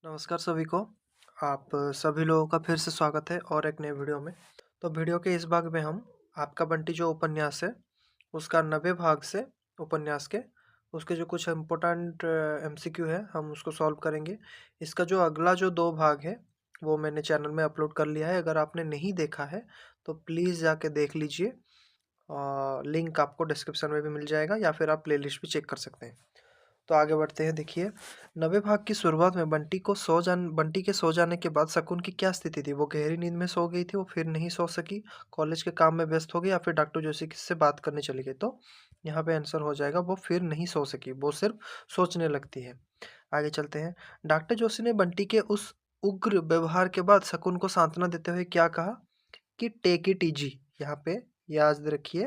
नमस्कार सभी को। आप सभी लोगों का फिर से स्वागत है और एक नए वीडियो में। तो वीडियो के इस भाग में हम आपका बंटी जो उपन्यास है, उसका 90 भाग से उपन्यास के उसके जो कुछ इम्पोर्टेंट एमसीक्यू है, हम उसको सॉल्व करेंगे। इसका जो अगला जो 2 भाग है, वो मैंने चैनल में अपलोड कर लिया है। अगर आपने नहीं देखा है, तो प्लीज़ जाके देख लीजिए। लिंक आपको डिस्क्रिप्शन में भी मिल जाएगा या फिर आप प्लेलिस्ट भी चेक कर सकते हैं। तो आगे बढ़ते हैं। देखिए, 90 भाग की शुरुआत में बंटी के सो जाने के बाद शकुन की क्या स्थिति थी? वो गहरी नींद में सो गई थी, वो फिर नहीं सो सकी, कॉलेज के काम में व्यस्त हो गई या फिर डॉक्टर जोशी से बात करने चली गई? तो यहाँ पे आंसर हो जाएगा, वो फिर नहीं सो सकी, वो सिर्फ सोचने लगती है। आगे चलते हैं। डॉक्टर जोशी ने बंटी के उस उग्र व्यवहार के बाद शकुन को सांत्वना देते हुए क्या कहा कि टेक इट इजी। यहाँ पे याद रखिए,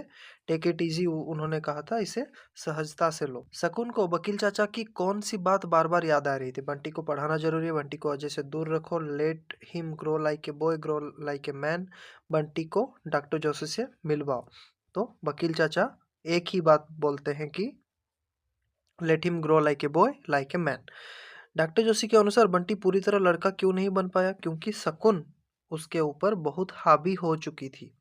टेक इट इजी उन्होंने कहा था, इसे सहजता से लो। शकुन को वकील चाचा की कौन सी बात बार बार याद आ रही थी? बंटी को पढ़ाना जरूरी है, बंटी को अजय से दूर रखो, let him grow like a boy, grow like a man, Bunty को डॉक्टर जोशी से मिलवाओ। तो वकील चाचा एक ही बात बोलते हैं कि let him grow like a boy like a man. Doctor Joshi के अनुसार बंटी पूरी तरह लड़का क्यों नहीं बन पाया? क्योंकि शकुन उसके ऊपर बहुत हावी हो चुकी थी,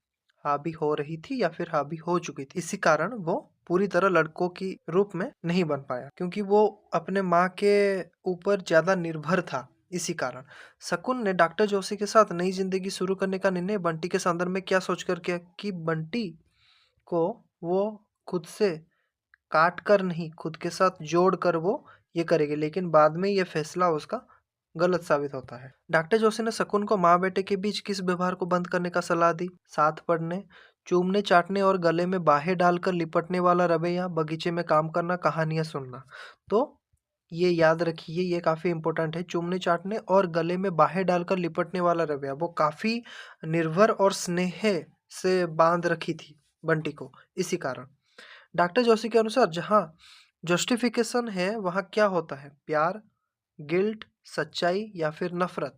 हावी हो रही थी या फिर हावी हो चुकी थी। इसी कारण वो पूरी तरह लड़कों की रूप में नहीं बन पाया, क्योंकि वो अपने माँ के ऊपर ज्यादा निर्भर था। इसी कारण शकुन ने डॉक्टर जोशी के साथ नई जिंदगी शुरू करने का निर्णय बंटी के संदर्भ में क्या सोचकर किया कि बंटी को वो खुद से काट कर नहीं, खुद के साथ जोड़ कर वो ये करेगी। लेकिन बाद में ये फैसला उसका गलत साबित होता है। डॉक्टर जोशी ने शकुन को माँ बेटे के बीच किस व्यवहार को बंद करने का सलाह दी? साथ पढ़ने, चूमने चाटने और गले में बाहें डालकर लिपटने वाला रवैया, बगीचे में काम करना, कहानियां सुनना। तो ये याद रखिए, ये काफी इंपॉर्टेंट है। चूमने चाटने और गले में बाहें डालकर लिपटने वाला रवैया, वो काफी निर्भर और स्नेह से बांध रखी थी बंटी को। इसी कारण डॉक्टर जोशी के अनुसार जहाँ जस्टिफिकेशन है, वहाँ क्या होता है? प्यार, गिल्ट, सच्चाई या फिर नफरत?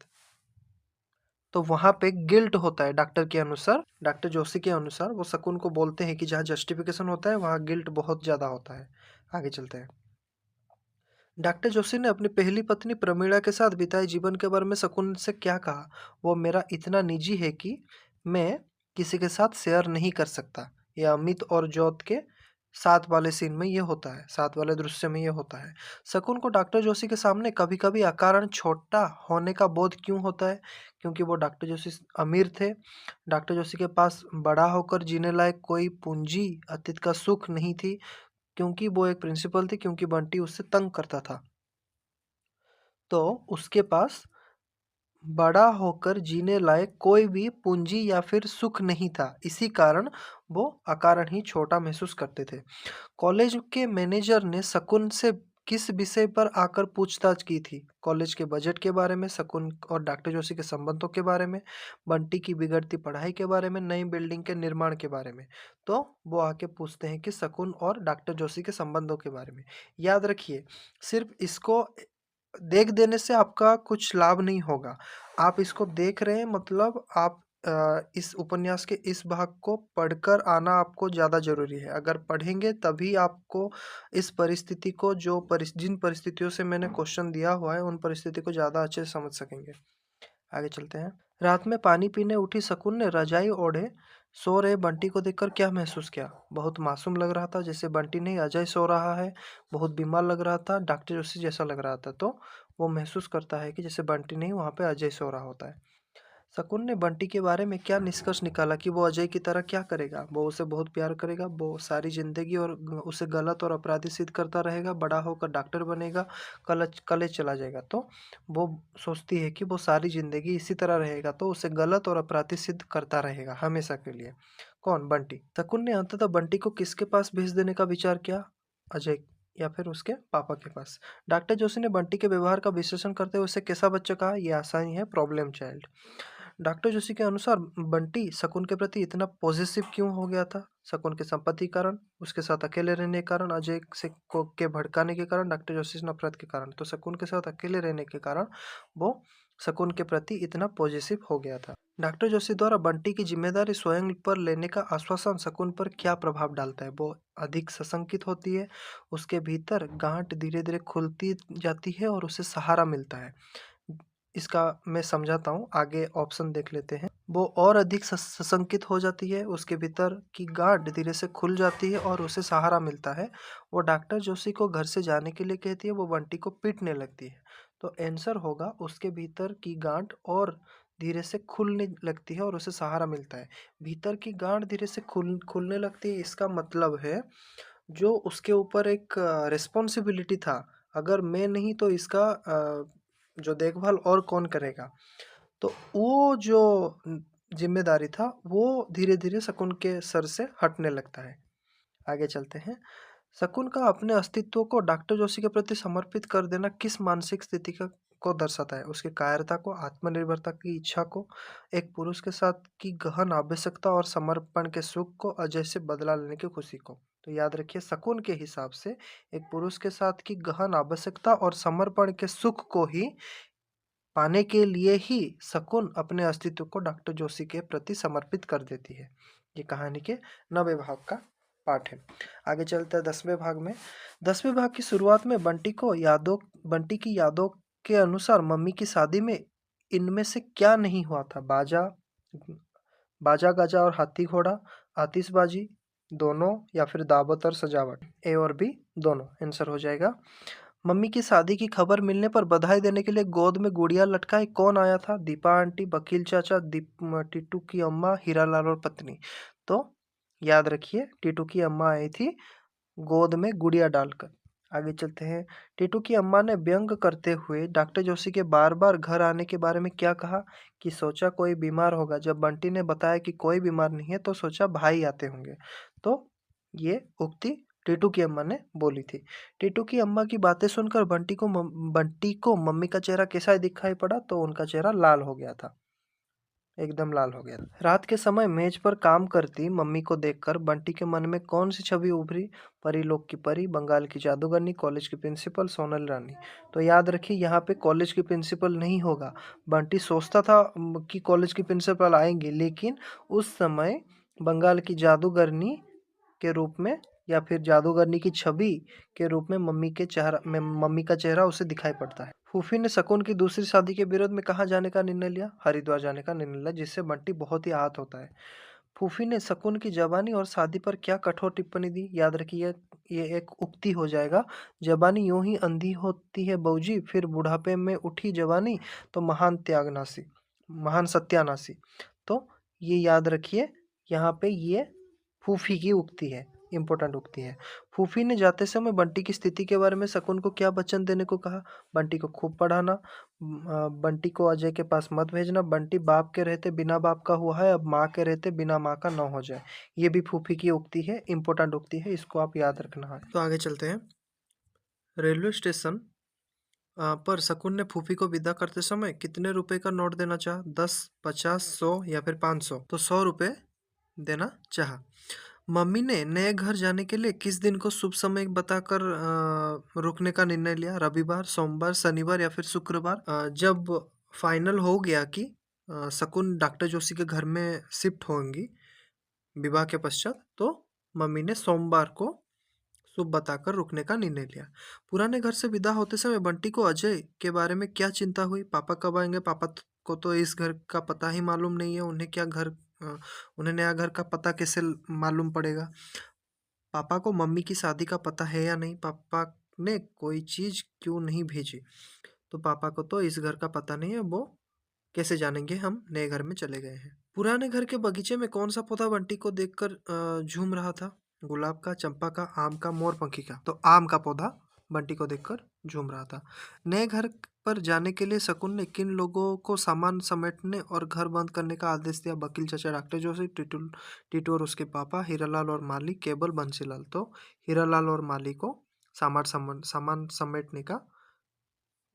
तो वहाँ पे गिल्ट होता है डॉक्टर के अनुसार। डॉक्टर जोशी के अनुसार वो शकुन को बोलते हैं कि जहाँ जस्टिफिकेशन होता है, वहाँ गिल्ट बहुत ज्यादा होता है। आगे चलते हैं। डॉक्टर जोशी ने अपनी पहली पत्नी प्रमीला के साथ बिताए जीवन के बारे में शकुन से क्या कहा? वो मेरा इतना निजी है कि मैं किसी के साथ शेयर नहीं कर सकता। यह अमित और जोत के साथ वाले सीन में ये होता है, साथ वाले दृश्य में ये होता है। शकुन को डॉक्टर जोशी के सामने कभी कभी अकारण छोटा होने का बोध क्यों होता है? क्योंकि वो डॉक्टर जोशी अमीर थे। डॉक्टर जोशी के पास बड़ा होकर जीने लायक कोई पूंजी, अतीत का सुख नहीं थी। क्योंकि वो एक प्रिंसिपल थी, क्योंकि बंटी उससे तंग करता था, तो उसके पास बड़ा होकर जीने लायक कोई भी पूंजी या फिर सुख नहीं था। इसी कारण वो अकारण ही छोटा महसूस करते थे। कॉलेज के मैनेजर ने शकुन से किस विषय पर आकर पूछताछ की थी? कॉलेज के बजट के बारे में, शकुन और डॉक्टर जोशी के संबंधों के बारे में, बंटी की बिगड़ती पढ़ाई के बारे में, नई बिल्डिंग के निर्माण के बारे में। तो वो आके पूछते हैं कि शकुन और डॉक्टर जोशी के संबंधों के बारे में। याद रखिए, सिर्फ इसको देख देने से आपका कुछ लाभ नहीं होगा। आप इसको देख रहे हैं, मतलब आप इस उपन्यास के इस भाग को पढ़कर आना आपको ज़्यादा ज़रूरी है। अगर पढ़ेंगे तभी आपको इस परिस्थिति को, जिन परिस्थितियों से मैंने क्वेश्चन दिया हुआ है, उन परिस्थिति को ज़्यादा अच्छे से समझ सकेंगे। आगे चलते हैं। रात में पानी पीने उठी शकुन ने रजाई ओढ़े सो रहे बंटी को देखकर क्या महसूस किया? बहुत मासूम लग रहा था, जैसे बंटी नहीं अजय सो रहा है। बहुत बीमार लग रहा था, डॉक्टर जोशी जैसा लग रहा था। तो वो महसूस करता है कि जैसे बंटी नहीं, वहाँ पे अजय सो रहा होता है। शकुन ने बंटी के बारे में क्या निष्कर्ष निकाला कि वो अजय की तरह क्या करेगा? वो उसे बहुत प्यार करेगा, वो सारी जिंदगी और उसे गलत और अपराधी सिद्ध करता रहेगा, बड़ा होकर डॉक्टर बनेगा, कॉलेज चला जाएगा। तो वो सोचती है कि वो सारी जिंदगी इसी तरह रहेगा, तो उसे गलत और अपराधी सिद्ध करता रहेगा हमेशा के लिए। कौन? बंटी। शकुन ने अंततः बंटी को किसके पास भेज देने का विचार किया? अजय या फिर उसके पापा के पास। डॉक्टर जोशी ने बंटी के व्यवहार का विश्लेषण करते हुए उसे कैसा बच्चा कहा? यह आसानी है, प्रॉब्लम चाइल्ड। डॉक्टर जोशी के अनुसार बंटी शकुन के प्रति इतना पॉजिटिव क्यों हो गया था? शकुन की संपत्ति के कारण, उसके साथ अकेले रहने के कारण, अजय से को के भड़काने के कारण, डॉक्टर जोशी से नफरत के कारण। तो शकुन के साथ अकेले रहने के कारण वो शकुन के प्रति इतना पॉजिटिव हो गया था। डॉक्टर जोशी द्वारा बंटी की जिम्मेदारी स्वयं पर लेने का आश्वासन शकुन पर क्या प्रभाव डालता है? वो अधिक सशंकित होती है, उसके भीतर गांठ धीरे धीरे खुलती जाती है और उसे सहारा मिलता है। इसका मैं समझाता हूँ, आगे ऑप्शन देख लेते हैं। वो और अधिक सशंकित हो जाती है, उसके भीतर की गांठ धीरे से खुल जाती है और उसे सहारा मिलता है। वो डॉक्टर जोशी को घर से जाने के लिए कहती है, वो बंटी को पीटने लगती है। तो आंसर होगा उसके भीतर की गांठ और धीरे से खुलने लगती है और उसे सहारा मिलता है। भीतर की गांठ धीरे से खुलने लगती है, इसका मतलब है जो उसके ऊपर एक रिस्पॉन्सिबिलिटी था, अगर मैं नहीं तो इसका जो देखभाल और कौन करेगा। तो वो जो जिम्मेदारी था वो धीरे धीरे शकुन के सर से हटने लगता है। आगे चलते हैं। शकुन का अपने अस्तित्व को डॉक्टर जोशी के प्रति समर्पित कर देना किस मानसिक स्थिति को दर्शाता है? उसकी कायरता को, आत्मनिर्भरता की इच्छा को, एक पुरुष के साथ की गहन आवश्यकता और समर्पण के सुख को, अजय से बदला लेने की खुशी को। तो याद रखिए, शकुन के हिसाब से एक पुरुष के साथ की गहन आवश्यकता और समर्पण के सुख को ही पाने के लिए ही शकुन अपने अस्तित्व को डॉक्टर जोशी के प्रति समर्पित कर देती है। ये कहानी के 9वें भाग का पाठ है। आगे चलते हैं 10वें भाग में। 10वें भाग की शुरुआत में बंटी की यादों के अनुसार मम्मी की शादी में इनमें से क्या नहीं हुआ था? बाजा गाजा और हाथी घोड़ा, आतिशबाजी दोनों, या फिर दावत और सजावट? ए और बी दोनों आंसर हो जाएगा। मम्मी की शादी की खबर मिलने पर बधाई देने के लिए गोद में गुड़िया लटकाए कौन आया था? दीपा आंटी, वकील चाचा, टीटू की अम्मा, हीरालाल और पत्नी। तो याद रखिए, टीटू की अम्मा आई थी गोद में गुड़िया डालकर। आगे चलते हैं। टीटू की अम्मा ने व्यंग करते हुए डॉक्टर जोशी के बार बार घर आने के बारे में क्या कहा? कि सोचा कोई बीमार होगा। जब बंटी ने बताया कि कोई बीमार नहीं है तो सोचा भाई आते होंगे। तो ये उक्ति टीटू की अम्मा ने बोली थी। टीटू की अम्मा की बातें सुनकर बंटी को मम्मी का चेहरा कैसा दिखाई पड़ा? तो उनका चेहरा लाल हो गया था, एकदम लाल हो गया। रात के समय मेज पर काम करती मम्मी को देखकर बंटी के मन में कौन सी छवि उभरी? परीलोक की परी, बंगाल की जादूगरनी, कॉलेज की प्रिंसिपल, सोनल रानी। तो याद रखिए, यहाँ पे कॉलेज की प्रिंसिपल नहीं होगा। बंटी सोचता था कि कॉलेज की प्रिंसिपल आएंगी, लेकिन उस समय बंगाल की जादूगरनी के रूप में या फिर जादूगरनी की छवि के रूप में मम्मी का चेहरा उसे दिखाई पड़ता है। फूफी ने शकुन की दूसरी शादी के विरोध में कहाँ जाने का निर्णय लिया? हरिद्वार जाने का निर्णय लिया, जिससे बंटी बहुत ही आहत होता है। फूफी ने शकुन की जवानी और शादी पर क्या कठोर टिप्पणी दी? याद रखिए, ये एक उक्ति हो जाएगा। जवानी यूं ही अंधी होती है बऊजी, फिर बुढ़ापे में उठी जवानी तो महान सत्यानाशी। तो ये याद रखिए, यहाँ पे ये फूफी की उक्ति है, इम्पोर्टेंट उक्ति है। फूफी ने जाते समय बंटी की स्थिति के बारे में शकुन को क्या वचन देने को कहा? बंटी को खूब पढ़ाना, बंटी को अजय के पास मत भेजना, बंटी बाप के रहते बिना बाप का हुआ है, अब माँ के रहते बिना माँ का न हो जाए। ये भी फूफी की उक्ति है, इम्पोर्टेंट उक्ति है, इसको आप याद रखना है। तो आगे चलते हैं। रेलवे स्टेशन पर शकुन ने फूफी को विदा करते समय कितने रुपए का नोट देना चाहा? 10, 50, 100 या फिर 500? तो 100 रुपये देना चाहा। मम्मी ने नए घर जाने के लिए किस दिन को शुभ समय बताकर रुकने का निर्णय लिया? रविवार, सोमवार, शनिवार या फिर शुक्रवार? जब फाइनल हो गया कि शकुन डॉक्टर जोशी के घर में शिफ्ट होंगी विवाह के पश्चात, तो मम्मी ने सोमवार को शुभ बताकर रुकने का निर्णय लिया। पुराने घर से विदा होते समय बंटी को अजय के बारे में क्या चिंता हुई? पापा कब आएंगे? पापा को तो इस घर का पता ही मालूम नहीं है, उन्हें नया घर का पता कैसे मालूम पड़ेगा? पापा को मम्मी की शादी का पता है या नहीं? पापा ने कोई चीज क्यों नहीं भेजी? तो पापा को तो इस घर का पता नहीं है, वो कैसे जानेंगे हम नए घर में चले गए हैं? पुराने घर के बगीचे में कौन सा पौधा बंटी को देखकर झूम रहा था? गुलाब का, चंपा का, आम का, मोरपंखी का? तो आम का पौधा बंटी को देखकर झूम रहा था। नए घर पर जाने के लिए शकुन ने किन लोगों को सामान समेटने और घर बंद करने का आदेश दिया? वकील चाचा, डॉक्टर जोशी, टीटू और उसके पापा, हीरालाल और माली, केवल बंसीलाल। तो हीरालाल और माली को सामान समेटने का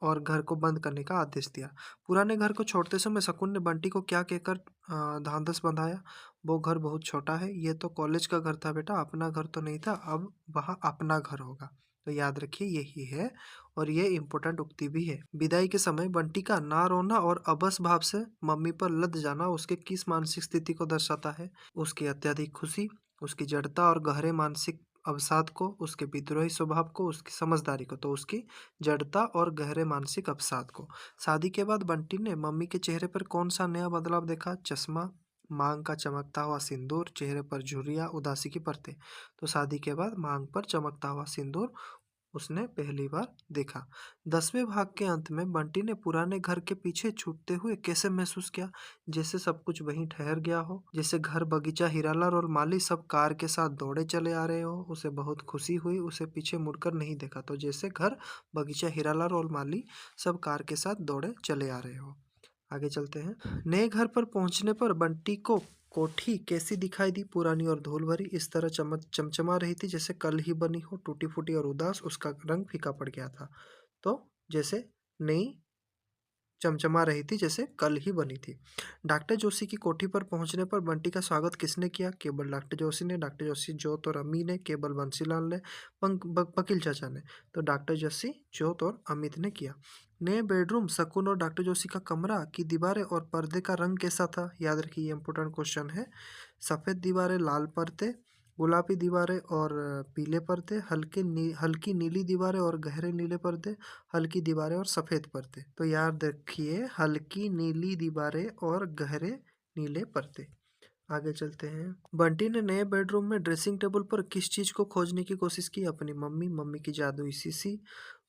और घर को बंद करने का आदेश दिया। पुराने घर को छोड़ते समय शकुन ने बंटी को क्या कहकर ढांढस बंधाया? वो घर बहुत छोटा है, ये तो कॉलेज का घर था बेटा, अपना घर तो नहीं था, अब वहाँ अपना घर होगा। तो याद रखिए, यही है और ये इम्पोर्टेंट उक्ति भी है। विदाई के समय बंटी का ना रोना और अबस भाव से मम्मी पर लद जाना उसके किस मानसिक स्थिति को दर्शाता है? उसकी अत्यधिक खुशी, उसकी जड़ता और गहरे मानसिक अवसाद को, उसके विद्रोही स्वभाव को, उसकी समझदारी को, तो उसकी जड़ता और गहरे मानसिक अवसाद को। शादी के बाद बंटी ने मम्मी के चेहरे पर कौन सा नया बदलाव देखा? चश्मा, मांग का चमकता हुआ सिंदूर, चेहरे पर झुर्रियां, उदासी की परतें। तो शादी के बाद मांग पर चमकता हुआ सिंदूर उसने पहली बार देखा। 10वें भाग के अंत में बंटी ने पुराने घर के पीछे छूटते हुए कैसे महसूस किया? जैसे सब कुछ वहीं ठहर गया हो, जैसे घर, बगीचा, हीरालाल और माली सब कार के साथ दौड़े चले आ रहे हो। उसे बहुत खुशी हुई, उसे पीछे मुड़कर नहीं देखा। तो जैसे घर, बगीचा, हीरालाल और माली सब कार के साथ दौड़े चले आ रहे हो। आगे चलते हैं। नए घर पर पहुंचने पर बंटी को कोठी कैसी दिखाई दी? पुरानी और धूल भरी, इस तरह चमचमा रही थी जैसे कल ही बनी हो। टूटी फूटी और उदास, उसका रंग फीका पड़ गया था। तो जैसे नई चमचमा रही थी जैसे कल ही बनी थी। डॉक्टर जोशी की कोठी पर पहुंचने पर बंटी का स्वागत किसने किया? केवल डॉक्टर जोशी ने। डॉक्टर जोशी, जोत और अम्मी ने। केवल बंसीलाल ने। वकील चाचा ने। तो डॉक्टर जोशी, जोत और अमित ने किया। नए बेडरूम, शकुन और डॉक्टर जोशी का कमरा की दीवारें और पर्दे का रंग कैसा था? याद रखिए, ये इंपॉर्टेंट क्वेश्चन है। सफ़ेद दीवारें, लाल पर्दे, गुलाबी दीवारें और पीले पर्दे, हल्की नीली दीवारें और गहरे नीले पर्दे, हल्की दीवारें और सफ़ेद पर्दे। तो याद रखिए, हल्की नीली दीवारें और गहरे नीले पर्दे। आगे चलते हैं। बंटी ने नए बेडरूम में ड्रेसिंग टेबल पर किस चीज़ को खोजने की कोशिश की? अपनी मम्मी की जादुई शीशी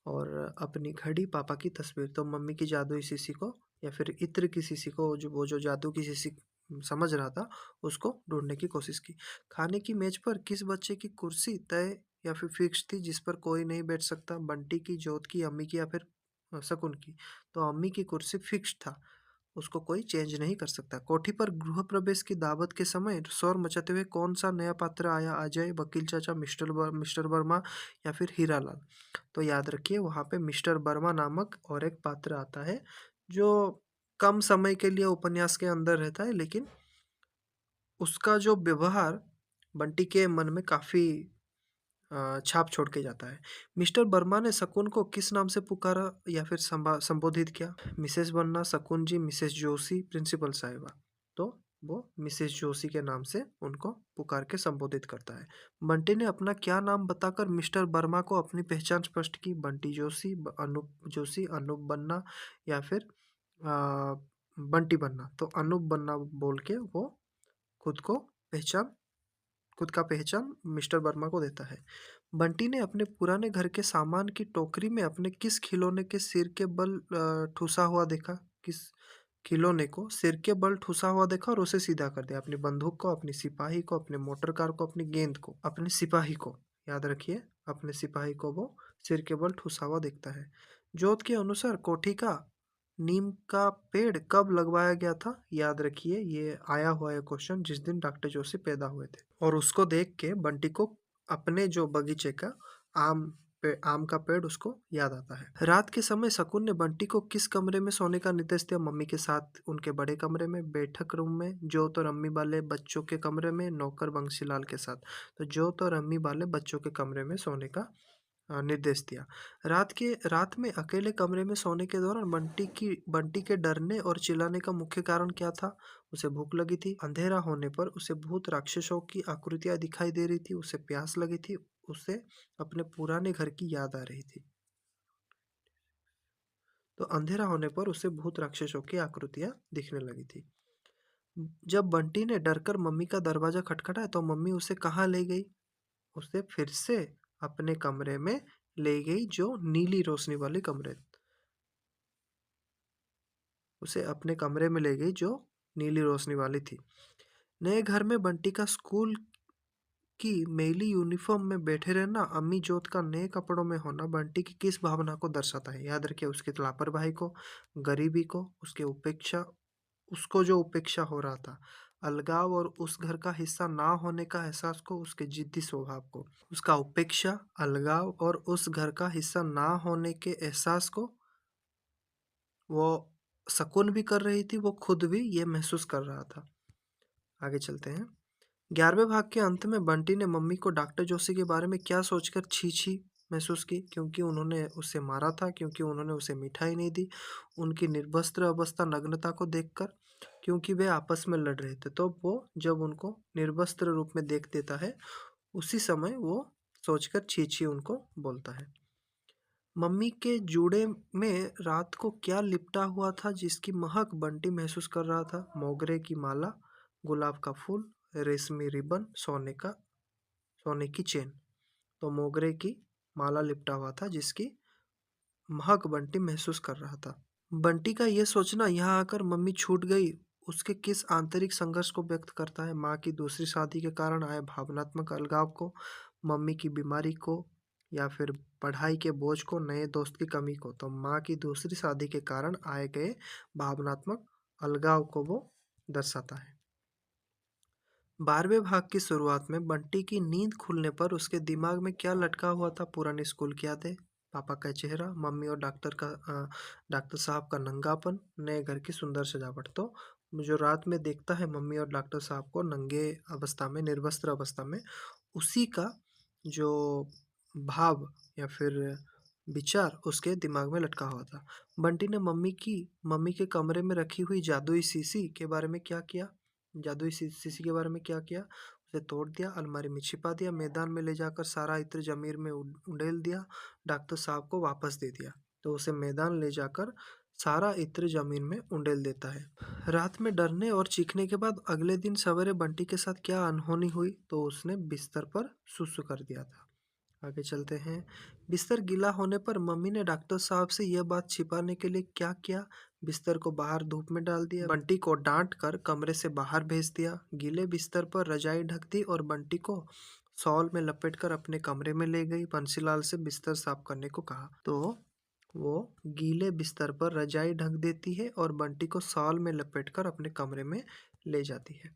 और अपनी घड़ी, पापा की तस्वीर। तो मम्मी की जादुई शीशी को या फिर इत्र की शीशी को, जो वो जो जादू की शीशी समझ रहा था, उसको ढूंढने की कोशिश की। खाने की मेज पर किस बच्चे की कुर्सी तय या फिर फिक्स थी, जिस पर कोई नहीं बैठ सकता? बंटी की, जोत की, अम्मी की या फिर शकुन की? तो अम्मी की कुर्सी फिक्स था, उसको कोई चेंज नहीं कर सकता। कोठी पर गृह प्रवेश की दावत के समय शोर मचाते हुए कौन सा नया पात्र आया? अजय, वकील चाचा, मिस्टर वर्मा या फिर हीरालाल? तो याद रखिए, वहाँ पे मिस्टर वर्मा नामक और एक पात्र आता है, जो कम समय के लिए उपन्यास के अंदर रहता है, लेकिन उसका जो व्यवहार बंटी के मन में काफ़ी छाप छोड़ के जाता है। मिस्टर वर्मा ने शकुन को किस नाम से पुकारा या फिर संबोधित किया? मिसेस वर्मा, शकुन जी, मिसेस जोशी, प्रिंसिपल साहिबा। तो वो मिसेस जोशी के नाम से उनको पुकार के संबोधित करता है। बंटी ने अपना क्या नाम बताकर मिस्टर वर्मा को अपनी पहचान स्पष्ट की? बंटी जोशी, अनूप जोशी, अनूप बन्ना या फिर बंटी बन्ना। तो अनूप बन्ना बोल के वो खुद को पहचान खुद का पहचान मिस्टर वर्मा को देता है। बंटी ने अपने पुराने घर के सामान की टोकरी में अपने किस खिलौने के सिर के बल ठुसा हुआ देखा? किस खिलौने को सिर के बल ठुसा हुआ देखा और उसे सीधा कर दिया? अपनी बंदूक को, अपनी सिपाही को, अपने मोटर कार को, अपनी गेंद को? अपने सिपाही को। याद रखिए, अपने सिपाही को वो सिर के बल ठुसा हुआ देखता है। जोत के अनुसार कोठी का नीम का पेड़ कब लगवाया गया था? याद रखिए, ये आया हुआ है क्वेश्चन जिस दिन डॉक्टर जोशी पैदा हुए थे। और उसको देख के बंटी को अपने जो बगीचे का आम का पेड़ उसको याद आता है। रात के समय शकुन ने बंटी को किस कमरे में सोने का निर्देश दिया? मम्मी के साथ उनके बड़े कमरे में, बैठक रूम में, जोत और अम्मी वाले बच्चों के कमरे में, नौकर बंसीलाल के साथ? तो जोत और अम्मी वाले बच्चों के कमरे में सोने का निर्देश दिया। रात में अकेले कमरे में सोने के दौरान बंटी के डरने और चिल्लाने का मुख्य कारण क्या था? उसे भूख लगी थी। अंधेरा होने पर उसे भूत राक्षसों की आकृतियां दिखाई दे रही थी। उसे प्यास लगी थी। उसे अपने पुराने घर की याद आ रही थी। तो अंधेरा होने पर उसे भूत राक्षसों की आकृतियां दिखने लगी थी। जब बंटी ने डरकर मम्मी का दरवाजा खटखटाया तो मम्मी उसे कहाँ ले गई? उसे फिर से अपने कमरे में ले गई, जो नीली रोशनी वाले कमरे उसे अपने कमरे में ले गई जो नीली रोशनी वाली थी। नए घर में बंटी का स्कूल की मैली यूनिफॉर्म में बैठे रहना, अम्मी जोत का नए कपड़ों में होना बंटी की किस भावना को दर्शाता है? याद रखिए, उसकी लापरवाही को, गरीबी को, उसको जो उपेक्षा हो रहा था, अलगाव और उस घर का हिस्सा ना होने का एहसास को, उसके जिद्दी स्वभाव को। उसका उपेक्षा, अलगाव और उस घर का हिस्सा ना होने के एहसास को वो शकुन भी कर रही थी, वो खुद भी ये महसूस कर रहा था। आगे चलते हैं। 11वें भाग के अंत में बंटी ने मम्मी को डॉक्टर जोशी के बारे में क्या सोचकर छी छी महसूस की? क्योंकि उन्होंने उसे मारा था, क्योंकि उन्होंने उसे मिठाई नहीं दी, उनकी निर्वस्त्र अवस्था, नग्नता को देखकर, क्योंकि वे आपस में लड़ रहे थे। तो वो जब उनको निर्वस्त्र रूप में देख देता है, उसी समय वो सोचकर छी छी उनको बोलता है। मम्मी के जूड़े में रात को क्या लिपटा हुआ था जिसकी महक बंटी महसूस कर रहा था? मोगरे की माला, गुलाब का फूल, रेशमी रिबन, सोने की चेन। तो मोगरे की माला लिपटा हुआ था जिसकी महक बंटी महसूस कर रहा था। बंटी का यह सोचना यहाँ आकर मम्मी छूट गई उसके किस आंतरिक संघर्ष को व्यक्त करता है? माँ की दूसरी शादी के कारण आए भावनात्मक अलगाव को, मम्मी की बीमारी को, या फिर पढ़ाई के बोझ को, नए दोस्त की कमी को? तो माँ की दूसरी शादी के कारण आए गए भावनात्मक अलगाव को वो दर्शाता है। 12वें भाग की शुरुआत में बंटी की नींद खुलने पर उसके दिमाग में क्या लटका हुआ था? पुराने स्कूल की यादें, पापा का चेहरा, मम्मी और डॉक्टर साहब का नंगापन, नए घर की सुंदर सजावट। तो जो रात में देखता है मम्मी और डॉक्टर साहब को नंगे अवस्था में, निर्वस्त्र अवस्था में, उसी का जो भाव या फिर विचार उसके दिमाग में लटका हुआ था। बंटी ने मम्मी के कमरे में रखी हुई जादुई शीशी के बारे में क्या किया? शीशी के बारे में क्या किया? उसे तोड़ दिया, अलमारी में छिपा दिया, मैदान में ले जाकर सारा इत्र जमीन में उड़ेल दिया, डॉक्टर साहब को वापस दे दिया। तो उसे मैदान ले जाकर सारा इत्र जमीन में उंडेल देता है। रात में डरने और चीखने के बाद अगले दिन सवेरे बंटी के साथ क्या अनहोनी हुई? तो उसने बिस्तर पर सुसु कर दिया था। आगे चलते हैं। बिस्तर गीला होने पर मम्मी ने डॉक्टर साहब से यह बात छिपाने के लिए क्या किया? बिस्तर को बाहर धूप में डाल दिया, बंटी को डांट कर कमरे से बाहर भेज दिया, गीले बिस्तर पर रजाई ढक दी और बंटी को शॉल में लपेटकर अपने कमरे में ले गई। बंसीलाल से बिस्तर साफ करने को कहा तो वो गीले बिस्तर पर रजाई ढक देती है और बंटी को शॉल में लपेटकर अपने कमरे में ले जाती है।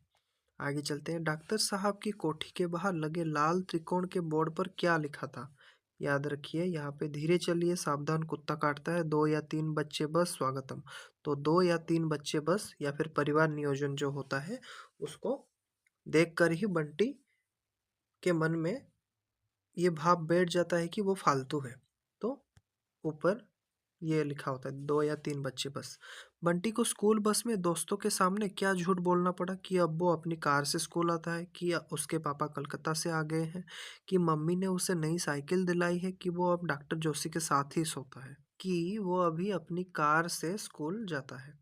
आगे चलते हैं। डॉक्टर साहब की कोठी के बाहर लगे लाल त्रिकोण के बोर्ड पर क्या लिखा था? याद रखिए, यहाँ पे धीरे चलिए, सावधान कुत्ता काटता है, 2 या 3 बच्चे बस, स्वागतम। तो 2 या 3 बच्चे बस या फिर परिवार नियोजन जो होता है उसको देखकर ही बंटी के मन में ये भाव बैठ जाता है कि वो फालतू है। तो ऊपर ये लिखा होता है 2 या 3 बच्चे बस। बंटी को स्कूल बस में दोस्तों के सामने क्या झूठ बोलना पड़ा? कि अब वो अपनी कार से स्कूल आता है, कि उसके पापा कलकत्ता से आ गए हैं, कि मम्मी ने उसे नई साइकिल दिलाई है, कि वो अब डॉक्टर जोशी के साथ ही सोता है, कि वो अभी अपनी कार से स्कूल जाता है।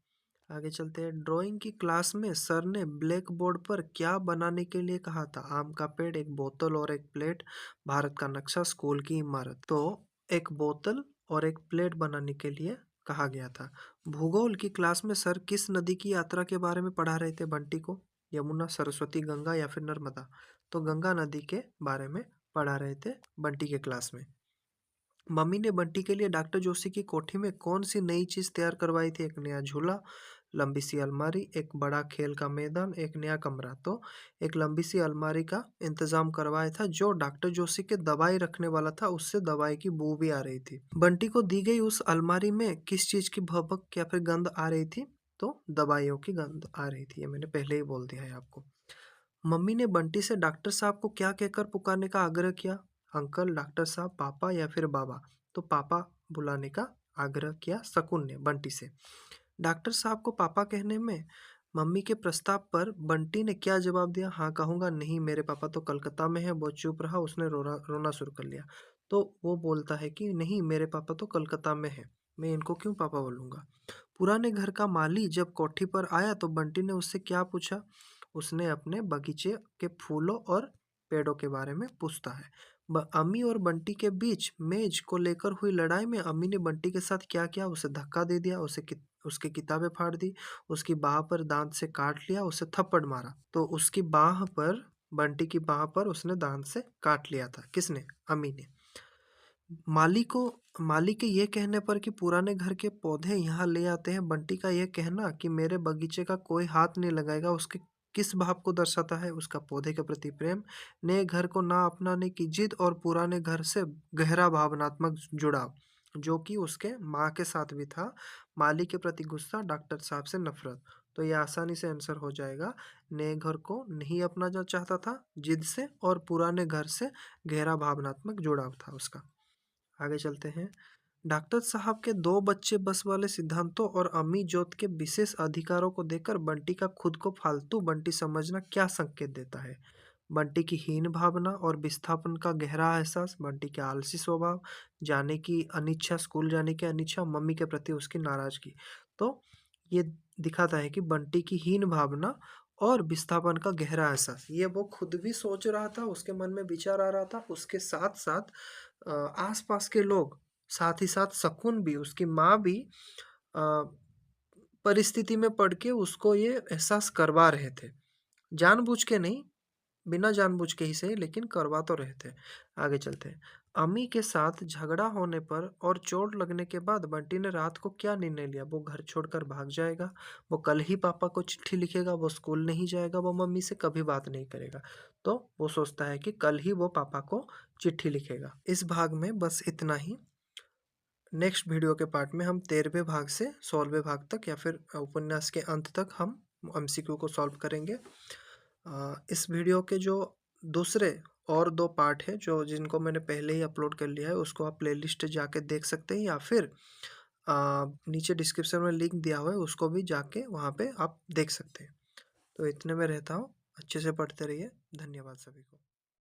आगे चलते हैं। ड्राइंग की क्लास में सर ने ब्लैक बोर्ड पर क्या बनाने के लिए कहा था? आम का पेड़, एक बोतल और एक प्लेट, भारत का नक्शा, स्कूल की इमारत। तो एक बोतल और एक प्लेट बनाने के लिए कहा गया था। भूगोल की क्लास में सर किस नदी की यात्रा के बारे में पढ़ा रहे थे बंटी को? यमुना, सरस्वती, गंगा या फिर नर्मदा? तो गंगा नदी के बारे में पढ़ा रहे थे बंटी के क्लास में। मम्मी ने बंटी के लिए डॉक्टर जोशी की कोठी में कौन सी नई चीज तैयार करवाई थी? एक नया झूला, लंबी सी अलमारी, एक बड़ा खेल का मैदान, एक नया कमरा। तो एक लंबी सी अलमारी का इंतजाम करवाया था जो डॉक्टर जोशी के दवाई रखने वाला था, उससे दवाई की बू भी आ रही थी। बंटी को दी गई उस अलमारी में किस चीज की भभक या फिर गंध आ रही थी? तो दवाइयों की गंध आ रही थी, ये मैंने पहले ही बोल दिया है आपको। मम्मी ने बंटी से डॉक्टर साहब को क्या कहकर पुकारने का आग्रह किया? अंकल, डॉक्टर साहब, पापा या फिर बाबा? तो पापा बुलाने का आग्रह किया शकुन ने बंटी से। डॉक्टर साहब को पापा कहने में मम्मी के प्रस्ताव पर बंटी ने क्या जवाब दिया? हाँ कहूँगा, नहीं मेरे पापा तो कलकत्ता में है। वो चुप रहा, उसने रोना शुरू कर लिया। तो वो बोलता है कि नहीं, मेरे पापा तो कलकत्ता में है, मैं इनको क्यों पापा बोलूँगा। पुराने घर का माली जब कोठी पर आया तो बंटी ने उससे क्या पूछा? उसने अपने बगीचे के फूलों और पेड़ों के बारे में पूछता है। अम्मी और बंटी के बीच मेज को लेकर हुई लड़ाई में अम्मी ने बंटी के साथ क्या किया? उसे धक्का दे दिया, उसकी किताबें फाड़ दी, उसकी बाह पर दांत से काट लिया, उसे थप्पड़ मारा। तो उसकी बाह पर, बंटी की बाह पर उसने दांत से काट लिया था। किसने? अम्मी ने। माली के ये कहने पर कि पुराने घर के पौधे यहाँ ले आते हैं, बंटी का यह कहना कि मेरे बगीचे का कोई हाथ नहीं लगाएगा, उसके किस भाव को दर्शाता है? उसका पौधे के प्रति प्रेम, नए घर को ना अपनाने की जिद और पुराने घर से गहरा भावनात्मक जुड़ाव, जो कि उसके माँ के साथ भी था। माली के प्रति गुस्सा, डॉक्टर साहब से नफरत। तो ये आसानी से आंसर हो जाएगा। नए घर को नहीं अपनाना चाहता था जिद से, और पुराने घर से गहरा भावनात्मक जुड़ाव था उसका। आगे चलते हैं। डॉक्टर साहब के 2 बच्चे बस वाले सिद्धांतों और अम्मी जोत के विशेष अधिकारों को देखकर बंटी का खुद को फालतू बंटी समझना क्या संकेत देता है? बंटी की हीन भावना और विस्थापन का गहरा एहसास, बंटी के आलसी स्वभाव, जाने की अनिच्छा, स्कूल जाने की अनिच्छा, मम्मी के प्रति उसकी नाराज़गी। तो ये दिखाता है कि बंटी की हीन भावना और विस्थापन का गहरा एहसास, ये वो खुद भी सोच रहा था, उसके मन में विचार आ रहा था, उसके साथ-साथ आस-पास के लोग, साथ ही साथ शकुन भी, उसकी माँ भी अ, परिस्थिति में पड़ के उसको ये एहसास करवा रहे थे। जानबूझ के नहीं, बिना जानबूझ के ही सही, लेकिन करवा तो रहे थे। आगे चलते हैं। अम्मी के साथ झगड़ा होने पर और चोट लगने के बाद बंटी ने रात को क्या निर्णय लिया? वो घर छोड़कर भाग जाएगा, वो कल ही पापा को चिट्ठी लिखेगा, वो स्कूल नहीं जाएगा, वो मम्मी से कभी बात नहीं करेगा। तो वो सोचता है कि कल ही वो पापा को चिट्ठी लिखेगा। इस भाग में बस इतना ही। नेक्स्ट वीडियो के पार्ट में हम 13वें भाग से 16वें भाग तक या फिर उपन्यास के अंत तक हम एमसीक्यू को सॉल्व करेंगे। इस वीडियो के जो दूसरे और 2 पार्ट हैं जो जिनको मैंने पहले ही अपलोड कर लिया है, उसको आप प्लेलिस्ट जाके देख सकते हैं या फिर नीचे डिस्क्रिप्शन में लिंक दिया हुआ है, उसको भी जाके वहाँ पे आप देख सकते हैं। तो इतने में रहता हूँ। अच्छे से पढ़ते रहिए। धन्यवाद सभी को।